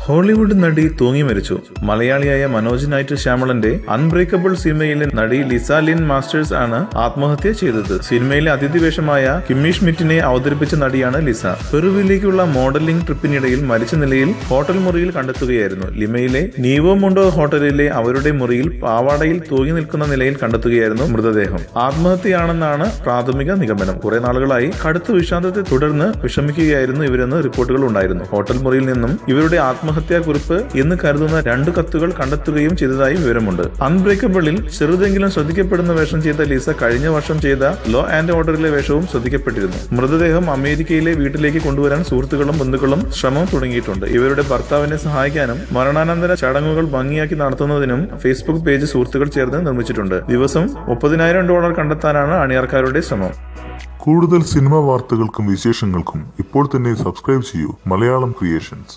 Hollywood നടി തൂങ്ങി മരിച്ചു. മലയാളിയായ മനോജ് നൈറ്റ് ശ്യാമളന്റെ അൺബ്രേക്കബിൾ സിനിമയിലെ നടി ലിസ ലിൻ മാസ്റ്റേഴ്സ് ആണ് ആത്മഹത്യ ചെയ്തത്. സിനിമയിലെ അതിഥി വേഷമായ കിമ്മി ഷ്മിറ്റിനെ അവതരിപ്പിച്ച നടിയാണ് ലിസ. പെറുവിലേക്കുള്ള മോഡലിംഗ് ട്രിപ്പിനിടയിൽ മരിച്ച നിലയിൽ ഹോട്ടൽ മുറിയിൽ കണ്ടെത്തുകയായിരുന്നു. ലിമയിലെ നീവോ മുണ്ടോ ഹോട്ടലിലെ അവരുടെ മുറിയിൽ പാവാടയിൽ തൂങ്ങി നിൽക്കുന്ന നിലയിൽ കണ്ടെത്തുകയായിരുന്നു മൃതദേഹം. ആത്മഹത്യയാണെന്നാണ് പ്രാഥമിക നിഗമനം. കുറെ നാളുകളായി കടുത്ത വിഷാദത്തെ തുടർന്ന് വിഷമിക്കുകയായിരുന്നു ഇവരെന്ന് റിപ്പോർട്ടുകൾ ഉണ്ടായിരുന്നു. ഹോട്ടൽ മുറിയിൽ നിന്നും ഇവരുടെ ആത്മഹത്യാക്കുറിപ്പ് എന്ന് കരുതുന്ന 2 കത്തുകൾ കണ്ടെത്തുകയും ചെയ്തതായി വിവരമുണ്ട്. അൺബ്രേക്കബിളിൽ ചെറുതെങ്കിലും ശ്രദ്ധിക്കപ്പെടുന്ന വേഷം ചെയ്ത ലിസ കഴിഞ്ഞ വർഷം ചെയ്ത ലോ ആൻഡ് ഓർഡറിലെ വേഷവും ശ്രദ്ധിക്കപ്പെട്ടിരുന്നു. മൃതദേഹം അമേരിക്കയിലെ വീട്ടിലേക്ക് കൊണ്ടുവരാൻ സുഹൃത്തുക്കളും ബന്ധുക്കളും ശ്രമം തുടങ്ങിയിട്ടുണ്ട്. ഇവരുടെ ഭർത്താവിനെ സഹായിക്കാനും മരണാനന്തര ചടങ്ങുകൾ ഭംഗിയാക്കി നടത്തുന്നതിനും ഫേസ്ബുക്ക് പേജ് സുഹൃത്തുക്കൾ ചേർന്ന് നിർമ്മിച്ചിട്ടുണ്ട്. ദിവസം $30,000 കണ്ടെത്താനാണ് അണിയർക്കാരുടെ ശ്രമം. കൂടുതൽ സിനിമാ വാർത്തകൾക്കും വിശേഷങ്ങൾക്കും ഇപ്പോൾ തന്നെ സബ്സ്ക്രൈബ് ചെയ്യൂ മലയാളം ക്രിയേഷൻസ്.